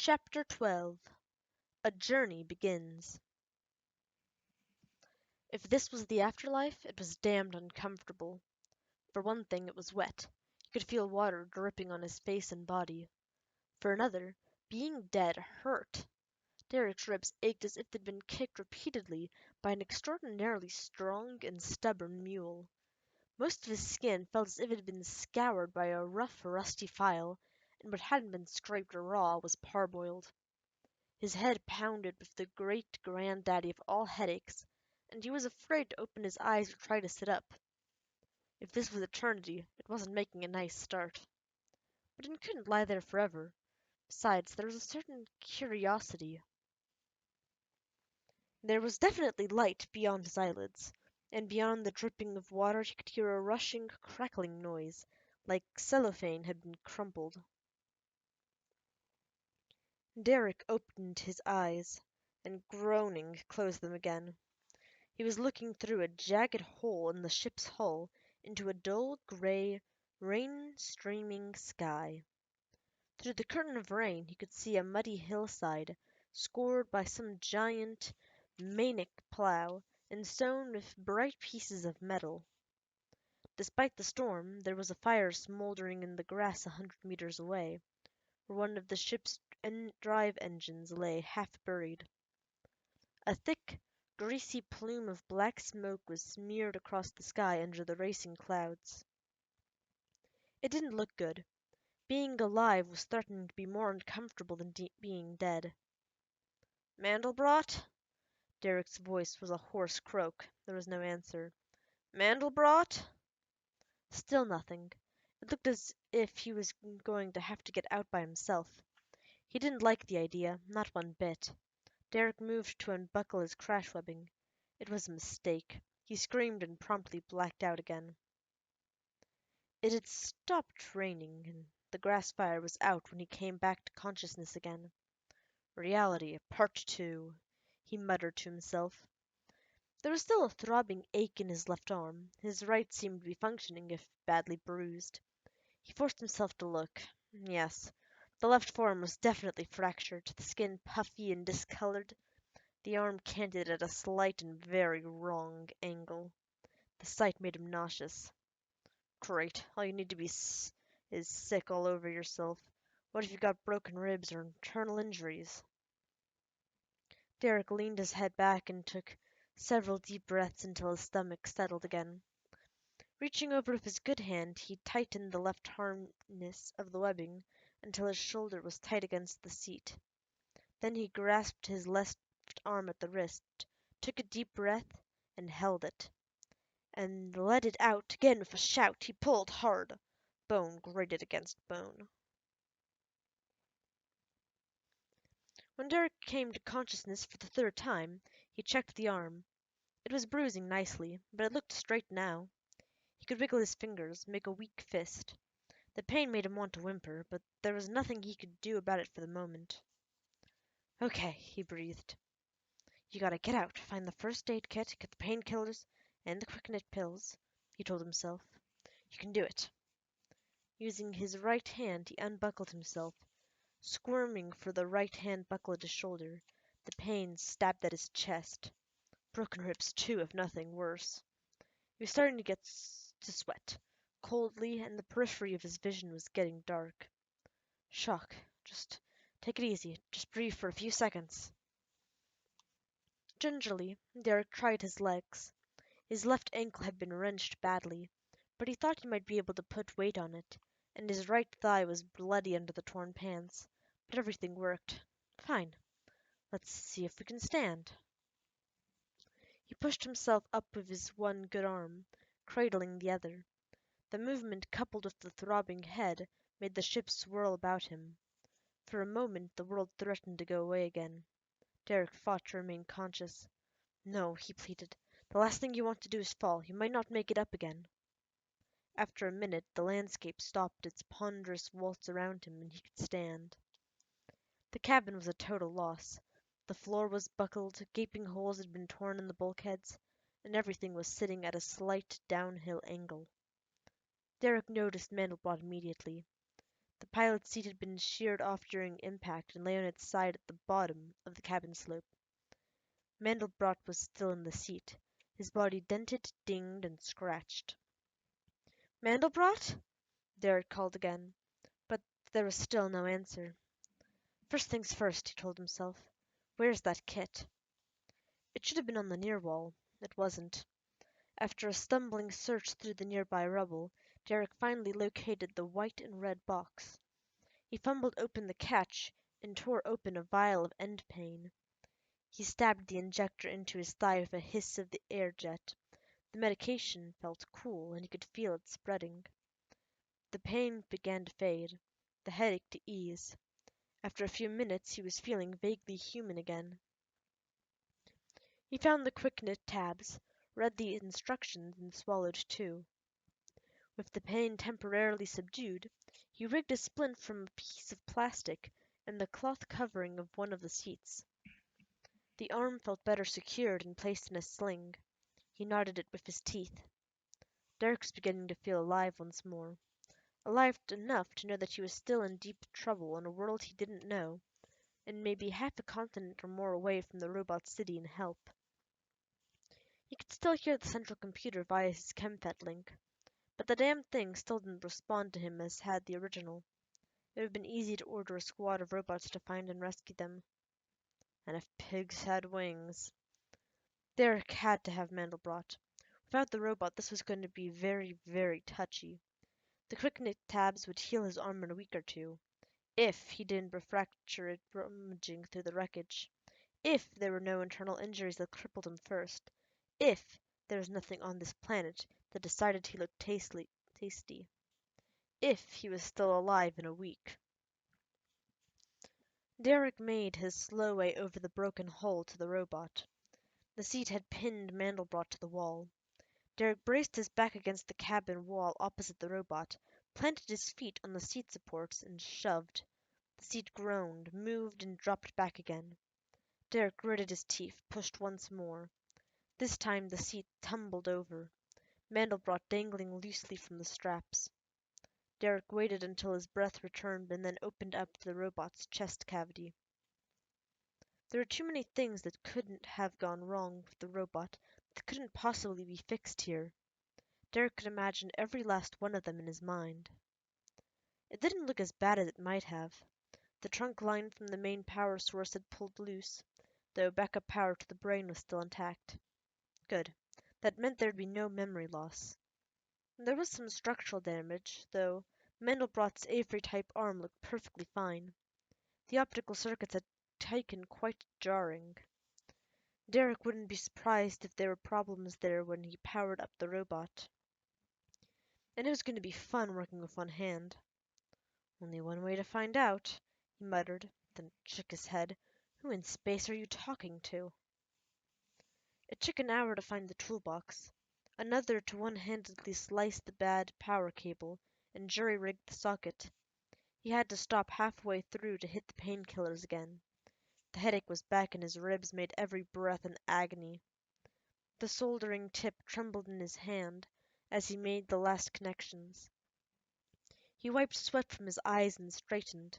Chapter 12. A Journey Begins. If this was the afterlife, it was damned uncomfortable. For one thing, it was wet. He could feel water dripping on his face and body. For another, being dead hurt. Derek's ribs ached as if they'd been kicked repeatedly by an extraordinarily strong and stubborn mule. Most of his skin felt as if it had been scoured by a rough, rusty file, and what hadn't been scraped raw was parboiled. His head pounded with the great granddaddy of all headaches, and he was afraid to open his eyes or try to sit up. If this was eternity, it wasn't making a nice start. But he couldn't lie there forever. Besides, there was a certain curiosity. There was definitely light beyond his eyelids, and beyond the dripping of water he could hear a rushing, crackling noise, like cellophane had been crumpled. Derek opened his eyes, and groaning, closed them again. He was looking through a jagged hole in the ship's hull into a dull gray, rain-streaming sky. Through the curtain of rain he could see a muddy hillside, scored by some giant, maniac plough, and sown with bright pieces of metal. Despite the storm, there was a fire smoldering in the grass 100 meters away, where one of the ship's drive engines lay half buried. A thick, greasy plume of black smoke was smeared across the sky under the racing clouds. It didn't look good. Being alive was threatening to be more uncomfortable than being dead. "Mandelbrot?" Derek's voice was a hoarse croak. There was no answer. "Mandelbrot?" Still nothing. It looked as if he was going to have to get out by himself. He didn't like the idea, not one bit. Derek moved to unbuckle his crash webbing. It was a mistake. He screamed and promptly blacked out again. It had stopped raining, and the grass fire was out when he came back to consciousness again. Reality, Part 2, he muttered to himself. There was still a throbbing ache in his left arm. His right seemed to be functioning, if badly bruised. He forced himself to look. Yes, the left forearm was definitely fractured, the skin puffy and discolored, the arm canted at a slight and very wrong angle. The sight made him nauseous. Great, all you need to be is sick all over yourself. What if you've got broken ribs or internal injuries? Derek leaned his head back and took several deep breaths until his stomach settled again. Reaching over with his good hand, he tightened the left harness of the webbing until his shoulder was tight against the seat. Then he grasped his left arm at the wrist, took a deep breath, and held it, and let it out again with a shout. He pulled hard. Bone grated against bone. When Derek came to consciousness for the third time, he checked the arm. It was bruising nicely, but it looked straight now. He could wiggle his fingers, make a weak fist. The pain made him want to whimper, but there was nothing he could do about it for the moment. "Okay," he breathed. "You gotta get out, find the first aid kit, get the painkillers, and the quick-knit pills," he told himself. "You can do it." Using his right hand, he unbuckled himself, squirming for the right hand buckle at his shoulder. The pain stabbed at his chest. Broken ribs, too, if nothing worse. He was starting to get to sweat, coldly, and the periphery of his vision was getting dark. Shock. Just take it easy. Just breathe for a few seconds. Gingerly, Derek tried his legs. His left ankle had been wrenched badly, but he thought he might be able to put weight on it, and his right thigh was bloody under the torn pants, but everything worked. Fine. Let's see if we can stand. He pushed himself up with his one good arm, cradling the other. The movement, coupled with the throbbing head, made the ship swirl about him. For a moment the world threatened to go away again. Derek fought to remain conscious. "No," he pleaded. "The last thing you want to do is fall. You might not make it up again." After a minute the landscape stopped its ponderous waltz around him, and he could stand. The cabin was a total loss. The floor was buckled, gaping holes had been torn in the bulkheads, and everything was sitting at a slight downhill angle. Derek noticed Mandelbrot immediately. The pilot's seat had been sheared off during impact and lay on its side at the bottom of the cabin slope. Mandelbrot was still in the seat, his body dented, dinged, and scratched. "Mandelbrot?" Derek called again, but there was still no answer. First things first, he told himself. Where's that kit? It should have been on the near wall. It wasn't. After a stumbling search through the nearby rubble, Derek finally located the white and red box. He fumbled open the catch and tore open a vial of end pain. He stabbed the injector into his thigh with a hiss of the air jet. The medication felt cool, and he could feel it spreading. The pain began to fade, the headache to ease. After a few minutes he was feeling vaguely human again. He found the quick-knit tabs, read the instructions, and swallowed two. With the pain temporarily subdued, he rigged a splint from a piece of plastic and the cloth covering of one of the seats. The arm felt better secured and placed in a sling. He knotted it with his teeth. Derek was beginning to feel alive once more. Alive enough to know that he was still in deep trouble in a world he didn't know, and maybe half a continent or more away from the robot city and help. He could still hear the central computer via his ChemFet link, but the damn thing still didn't respond to him as had the original. It would have been easy to order a squad of robots to find and rescue them. And if pigs had wings. Derek had to have Mandelbrot. Without the robot, this was going to be very, very touchy. The quick-knit tabs would heal his arm in a week or two, if he didn't refracture it rummaging through the wreckage, if there were no internal injuries that crippled him first, if there was nothing on this planet that decided he looked tasty, if he was still alive in a week. Derek made his slow way over the broken hull to the robot. The seat had pinned Mandelbrot to the wall. Derek braced his back against the cabin wall opposite the robot, planted his feet on the seat supports, and shoved. The seat groaned, moved, and dropped back again. Derek gritted his teeth, pushed once more. This time the seat tumbled over, Mandelbrot dangling loosely from the straps. Derek waited until his breath returned and then opened up the robot's chest cavity. There were too many things that couldn't have gone wrong with the robot that couldn't possibly be fixed here. Derek could imagine every last one of them in his mind. It didn't look as bad as it might have. The trunk line from the main power source had pulled loose, though backup power to the brain was still intact. Good. That meant there'd be no memory loss. There was some structural damage, though Mandelbrot's Avery-type arm looked perfectly fine. The optical circuits had taken quite jarring. Derek wouldn't be surprised if there were problems there when he powered up the robot. And it was going to be fun working with one hand. Only one way to find out, he muttered, then shook his head. Who in space are you talking to? It took an hour to find the toolbox, another to one-handedly slice the bad power cable and jury-rig the socket. He had to stop halfway through to hit the painkillers again. The headache was back and his ribs made every breath an agony. The soldering tip trembled in his hand as he made the last connections. He wiped sweat from his eyes and straightened.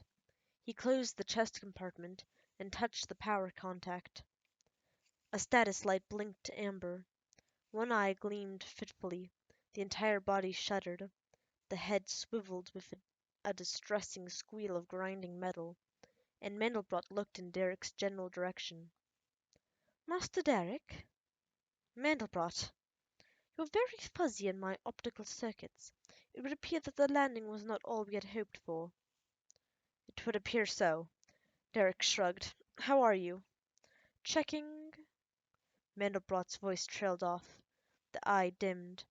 He closed the chest compartment and touched the power contact. A status light blinked to amber. One eye gleamed fitfully. The entire body shuddered. The head swiveled with a distressing squeal of grinding metal, and Mandelbrot looked in Derek's general direction. "Master Derek?" "Mandelbrot." "You're very fuzzy in my optical circuits. It would appear that the landing was not all we had hoped for." "It would appear so." Derek shrugged. "How are you?" "Checking." Mandelbrot's voice trailed off. The eye dimmed.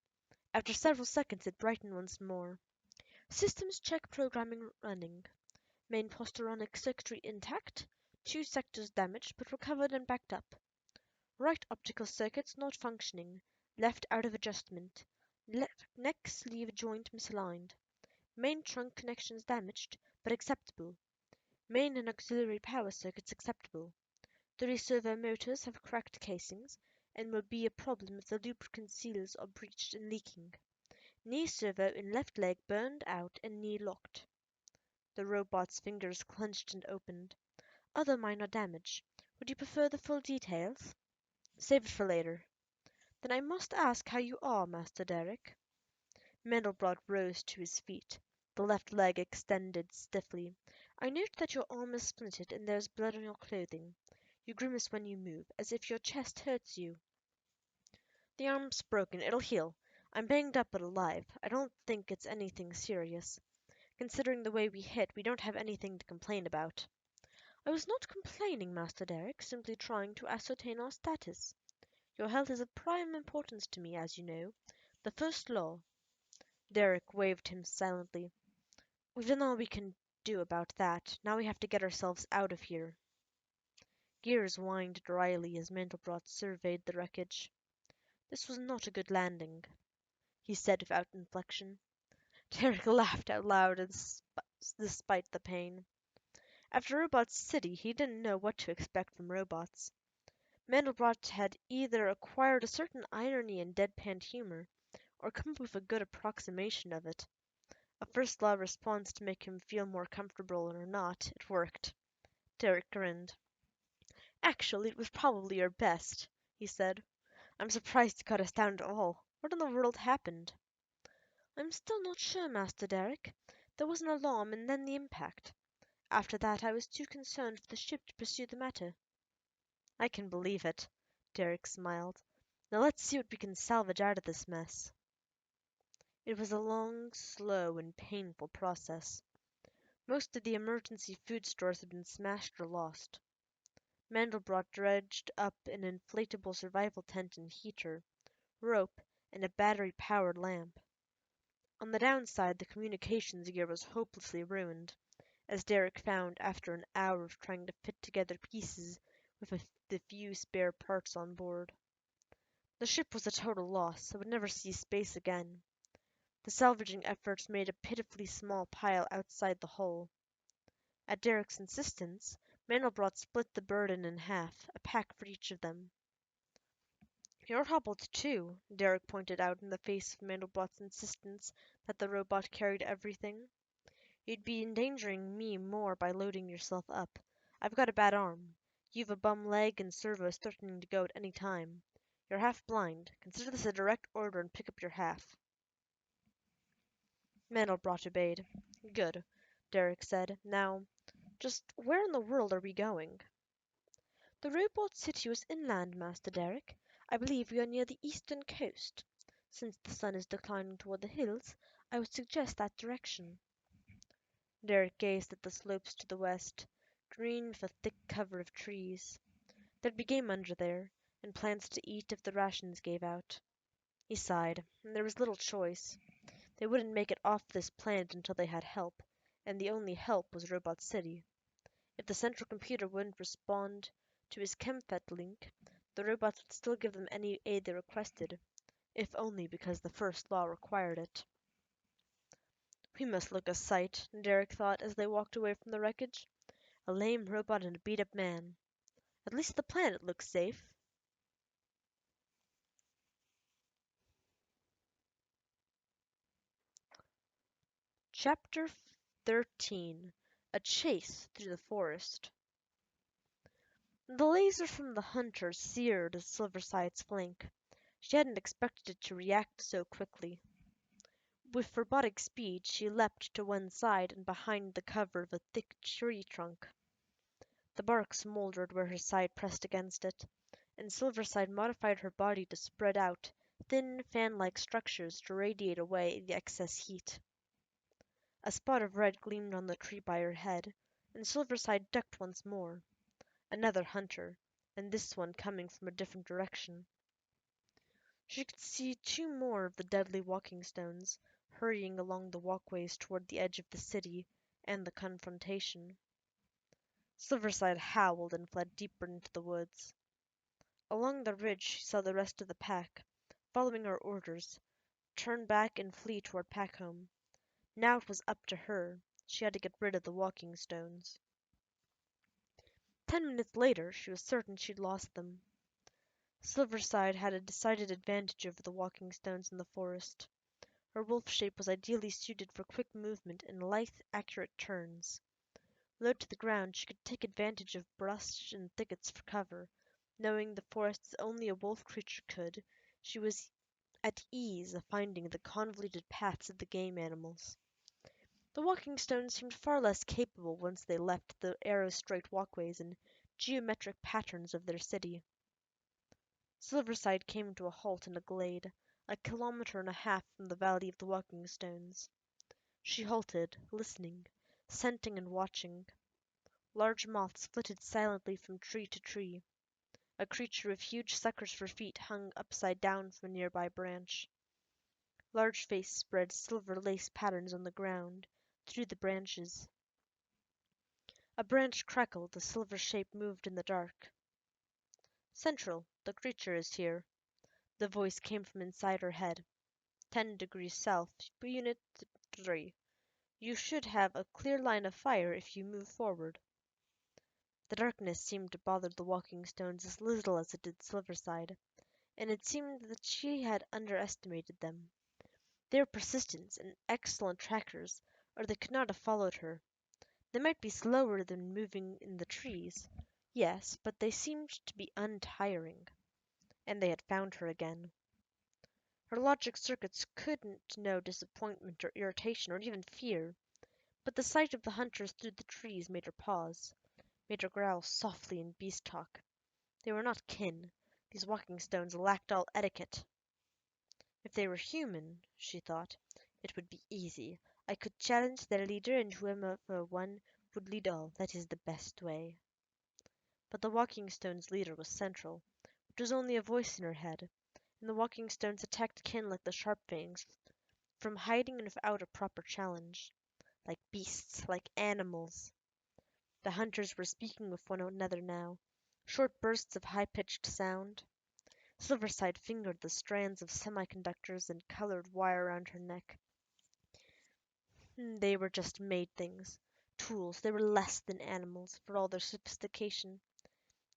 After several seconds it brightened once more. "Systems check programming running. Main posturonic circuitry intact. 2 sectors damaged but recovered and backed up. Right optical circuits not functioning. Left out of adjustment. Neck sleeve joint misaligned. Main trunk connections damaged, but acceptable. Main and auxiliary power circuits acceptable. 3 servo motors have cracked casings, and will be a problem if the lubricant seals are breached and leaking. Knee servo in left leg burned out and knee locked." The robot's fingers clenched and opened. Other minor damage. Would you prefer the full details? Save it for later. Then I must ask how you are, Master Derek. Mandelbrot rose to his feet, the left leg extended stiffly. I note that your arm is splintered and there's blood on your clothing. You grimace when you move, as if your chest hurts you. The arm's broken. It'll heal. I'm banged up but alive. I don't think it's anything serious. Considering the way we hit, we don't have anything to complain about. I was not complaining, Master Derek, simply trying to ascertain our status. Your health is of prime importance to me, as you know. The first law. Derek waved him silently. We've done all we can do about that. Now we have to get ourselves out of here. Gears whined dryly as Mandelbrot surveyed the wreckage. This was not a good landing, he said without inflection. Derek laughed out loud despite the pain. After Robot City, he didn't know what to expect from robots. Mandelbrot had either acquired a certain irony and deadpan humor, or come up with a good approximation of it. A first law response to make him feel more comfortable or not, it worked. Derek grinned. Actually, it was probably your best, he said. I'm surprised you got us down at all. What in the world happened? I'm still not sure, Master Derek. There was an alarm and then the impact. After that, I was too concerned for the ship to pursue the matter. I can believe it, Derek smiled. Now let's see what we can salvage out of this mess. It was a long, slow, and painful process. Most of the emergency food stores had been smashed or lost. Mandelbrot dredged up an inflatable survival tent and heater, rope, and a battery-powered lamp. On the downside, the communications gear was hopelessly ruined, as Derek found after an hour of trying to fit together pieces with the few spare parts on board. The ship was a total loss. It would never see space again. The salvaging efforts made a pitifully small pile outside the hull. At Derek's insistence, Mandelbrot split the burden in half, a pack for each of them. You're hobbled too, Derek pointed out in the face of Mandelbrot's insistence that the robot carried everything. You'd be endangering me more by loading yourself up. I've got a bad arm. You've a bum leg and servo's threatening to go at any time. You're half blind. Consider this a direct order and pick up your half. Mandelbrot obeyed. Good, Derek said. Now, just where in the world are we going? The robot city was inland, Master Derek. I believe we are near the eastern coast. Since the sun is declining toward the hills, I would suggest that direction. Derek gazed at the slopes to the west, green with a thick cover of trees. There'd be game under there, and plants to eat if the rations gave out. He sighed. There was little choice. They wouldn't make it off this planet until they had help, and the only help was Robot City. If the central computer wouldn't respond to his ChemFet link, the robots would still give them any aid they requested, if only because the first law required it. We must look a sight, Derek thought as they walked away from the wreckage. A lame robot and a beat-up man. At least the planet looks safe. Chapter 13. A Chase Through the Forest. The laser from the hunter seared Silverside's flank. She hadn't expected it to react so quickly. With robotic speed, she leapt to one side and behind the cover of a thick tree trunk. The bark smoldered where her side pressed against it, and Silverside modified her body to spread out, thin fan-like structures to radiate away the excess heat. A spot of red gleamed on the tree by her head, and Silverside ducked once more. Another hunter, and this one coming from a different direction. She could see two more of the deadly walking stones, hurrying along the walkways toward the edge of the city and the confrontation. Silverside howled and fled deeper into the woods. Along the ridge she saw the rest of the pack, following her orders, turn back and flee toward Packhome. Now it was up to her. She had to get rid of the walking stones. 10 minutes later she was certain she'd lost them. Silverside had a decided advantage over the walking stones in the forest. Her wolf shape was ideally suited for quick movement and lithe, accurate turns. Low to the ground, she could take advantage of brush and thickets for cover. Knowing the forests only a wolf creature could, she was at ease of finding the convoluted paths of the game animals. The walking stones seemed far less capable once they left the arrow-straight walkways and geometric patterns of their city. Silverside came to a halt in a glade, a kilometer and a half from the valley of the walking stones. She halted, listening, scenting and watching. Large moths flitted silently from tree to tree. A creature with huge suckers for feet hung upside down from a nearby branch. Large face spread silver lace patterns on the ground, through the branches. A branch crackled, a silver shape moved in the dark. Central, the creature is here. The voice came from inside her head. 10 degrees south, Unit 3. You should have a clear line of fire if you move forward. The darkness seemed to bother the walking stones as little as it did Silverside, and it seemed that she had underestimated them. They were persistent and excellent trackers, or they could not have followed her. They might be slower than moving in the trees, yes, but they seemed to be untiring. And they had found her again. Her logic circuits couldn't know disappointment or irritation or even fear, but the sight of the hunters through the trees made her pause, made her growl softly in beast talk. They were not kin. These walking stones lacked all etiquette. If they were human, she thought, it would be easy. I could challenge their leader, and whoever won would lead all. That is the best way. But the walking stones' leader was Central, which was only a voice in her head, and the walking stones attacked kin like the sharp fangs, from hiding and without a proper challenge. Like beasts, like animals. The hunters were speaking with one another now, short bursts of high-pitched sound. Silverside fingered the strands of semiconductors and colored wire around her neck. They were just made things. Tools. They were less than animals, for all their sophistication.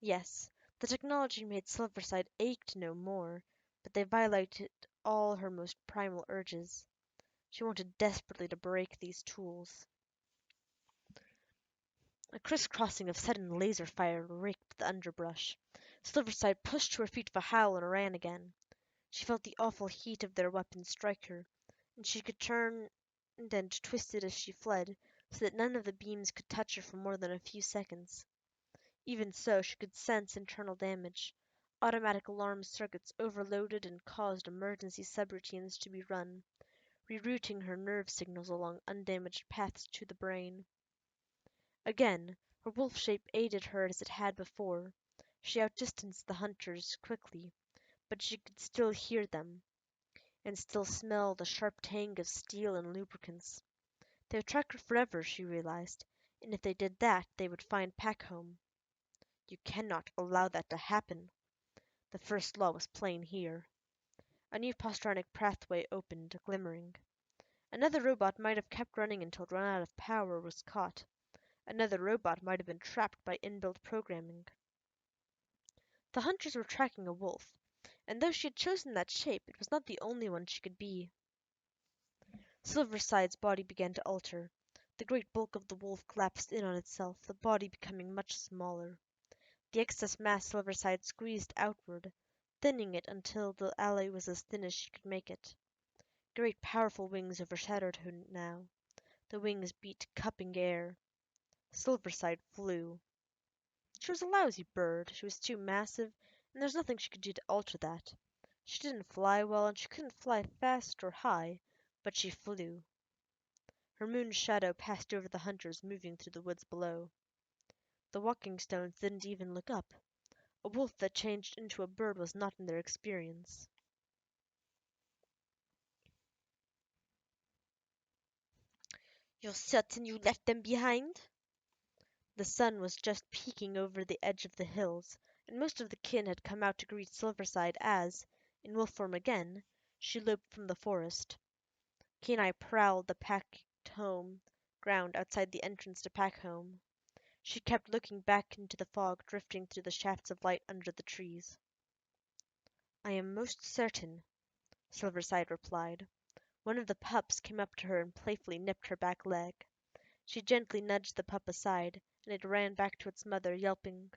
Yes, the technology made Silverside ache no more, but they violated all her most primal urges. She wanted desperately to break these tools. A crisscrossing of sudden laser fire raked the underbrush. Silverside pushed to her feet with a howl and ran again. She felt the awful heat of their weapons strike her, and she could turn and twist it as she fled, so that none of the beams could touch her for more than a few seconds. Even so, she could sense internal damage. Automatic alarm circuits overloaded and caused emergency subroutines to be run, rerouting her nerve signals along undamaged paths to the brain. Again, her wolf shape aided her as it had before. She outdistanced the hunters quickly, but she could still hear them, and still smell the sharp tang of steel and lubricants. They would track her forever, she realized, and if they did that, they would find Packhome. You cannot allow that to happen. The first law was plain here. A new postronic pathway opened, glimmering. Another robot might have kept running until run out of power was caught. Another robot might have been trapped by inbuilt programming. The hunters were tracking a wolf, and though she had chosen that shape, it was not the only one she could be. Silverside's body began to alter. The great bulk of the wolf collapsed in on itself, the body becoming much smaller. The excess mass Silverside squeezed outward, thinning it until the alloy was as thin as she could make it. Great powerful wings overshadowed her now. The wings beat, cupping air. Silverside flew. She was a lousy bird. She was too massive, and there was nothing she could do to alter that. She didn't fly well, and she couldn't fly fast or high, but she flew. Her moon's shadow passed over the hunters moving through the woods below. The walking stones didn't even look up. A wolf that changed into a bird was not in their experience. You're certain you left them behind? The sun was just peeking over the edge of the hills, and most of the kin had come out to greet Silverside as, in wolf form again, she loped from the forest. Kenai prowled the packed home ground outside the entrance to Packhome. She kept looking back into the fog drifting through the shafts of light under the trees. I am most certain, Silverside replied. One of the pups came up to her and playfully nipped her back leg. She gently nudged the pup aside, and it ran back to its mother, yelping.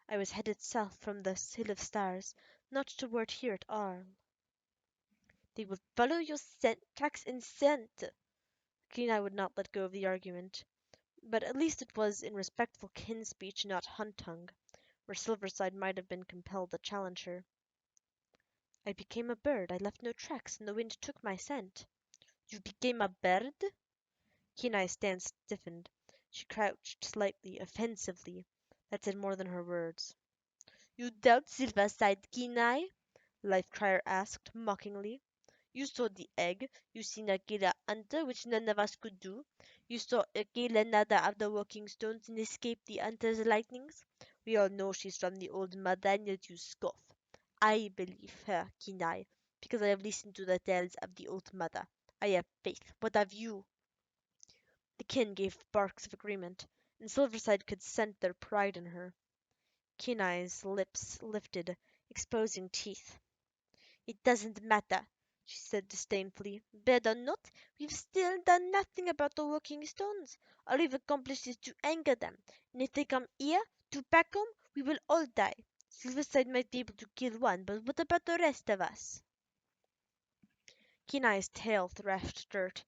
I was headed south from the Hill of Stars, not toward here at all. They will follow your tracks and scent. Kenai would not let go of the argument, but at least it was in respectful kin speech, not hunt tongue, where Silverside might have been compelled to challenge her. I became a bird. I left no tracks, and the wind took my scent. You became a bird? Kenai's stance stiffened. She crouched slightly, offensively. That said more than her words. You doubt Silverside, Kenai? Life Crier asked, mockingly. You saw the egg. You seen Akela enter, which none of us could do. You saw Akela nada of the walking stones and escape the hunter's lightnings. We all know she's from the old mother, and yet you scoff. I believe her, Kenai, because I have listened to the tales of the old mother. I have faith. What have you? The kin gave barks of agreement, and Silverside could scent their pride in her. Kenai's lips lifted, exposing teeth. It doesn't matter, she said disdainfully. Bad or not, we've still done nothing about the walking stones. All we've accomplished is to anger them, and if they come here, to back home, we will all die. Silverside might be able to kill one, but what about the rest of us? Kenai's tail thrashed dirt.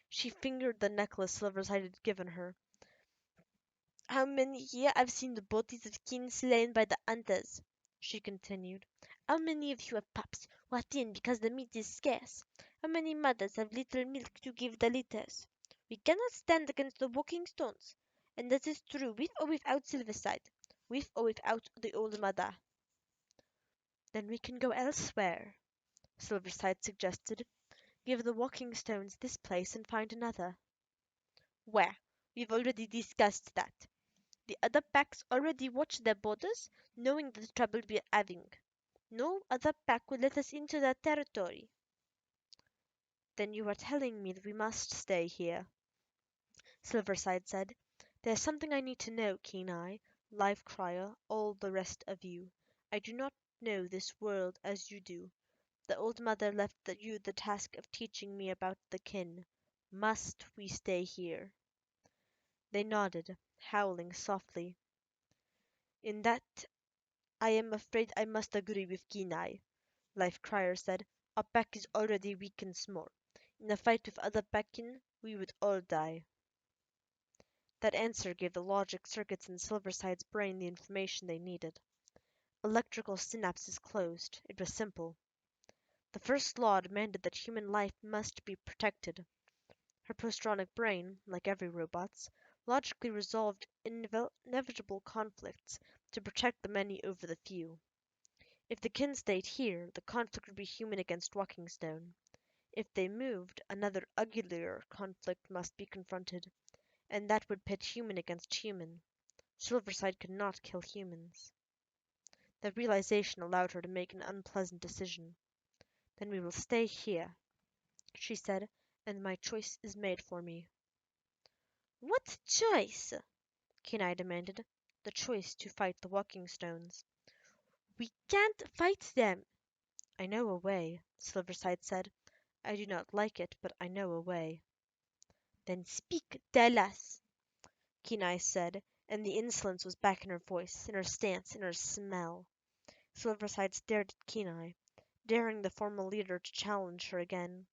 She fingered the necklace Silverside had given her. How many here I've seen the bodies of kin slain by the hunters, she continued. How many of you have pups who are thin because the meat is scarce? How many mothers have little milk to give the litters? We cannot stand against the walking stones, and that is true with or without Silverside, with or without the old mother. Then we can go elsewhere, Silverside suggested. Give the walking stones this place and find another. Where? We've already discussed that. The other packs already watch their borders, knowing the trouble we're having. No other pack will let us into their territory. Then you are telling me that we must stay here, Silverside said. There's something I need to know, Kenai, Live Crier, all the rest of you. I do not know this world as you do. The old mother left you the task of teaching me about the kin. Must we stay here? They nodded, howling softly. In that I am afraid I must agree with Kenai, Life Crier said. Our pack is already weak and small. In a fight with other packin, we would all die. That answer gave the logic circuits in Silverside's brain the information they needed. Electrical synapses closed. It was simple. The first law demanded that human life must be protected. Her postronic brain, like every robot's, logically resolved inevitable conflicts to protect the many over the few. If the kin stayed here, the conflict would be human against walking stone. If they moved, another uglier conflict must be confronted, and that would pit human against human. Silverside could not kill humans. That realization allowed her to make an unpleasant decision. Then we will stay here, she said, and my choice is made for me. What choice? Kenai demanded. The choice to fight the walking stones. We can't fight them. I know a way, Silverside said. I do not like it, but I know a way. Then speak, tell us, Kenai said, and the insolence was back in her voice, in her stance, in her smell. Silverside stared at Kenai, daring the former leader to challenge her again.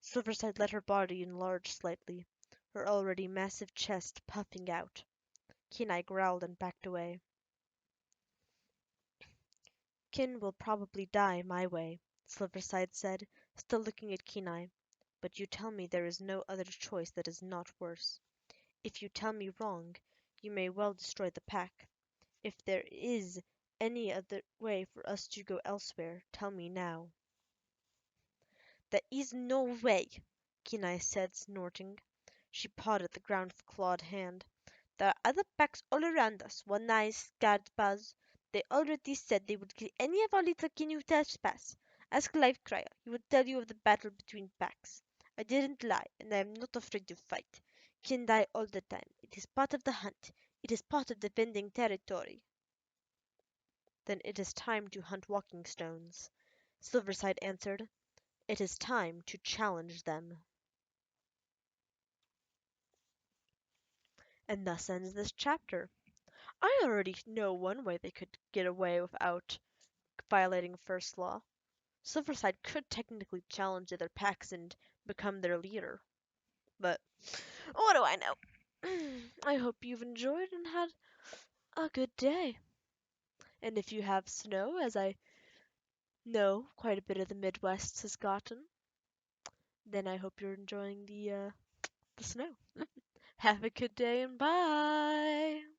Silverside let her body enlarge slightly, her already massive chest puffing out. Kenai growled and backed away. Kin will probably die my way, Silverside said, still looking at Kenai. But you tell me there is no other choice that is not worse. If you tell me wrong, you may well destroy the pack. If there is any other way for us to go elsewhere, tell me now. There is no way, Kenai said, snorting. She pawed at the ground with a clawed hand. There are other packs all around us, one-eyed, scarred paws. They already said they would kill any of our little kin who trespass. Ask Life Crier. He would tell you of the battle between packs. I didn't lie, and I am not afraid to fight. Kin die all the time. It is part of the hunt. It is part of defending territory. Then it is time to hunt walking stones, Silverside answered. It is time to challenge them. And thus ends this chapter. I already know one way they could get away without violating first law. Silverside could technically challenge the other packs and become their leader. But what do I know? I hope you've enjoyed and had a good day. And if you have snow, as I know quite a bit of the Midwest has gotten, then I hope you're enjoying the snow. Have a good day and bye!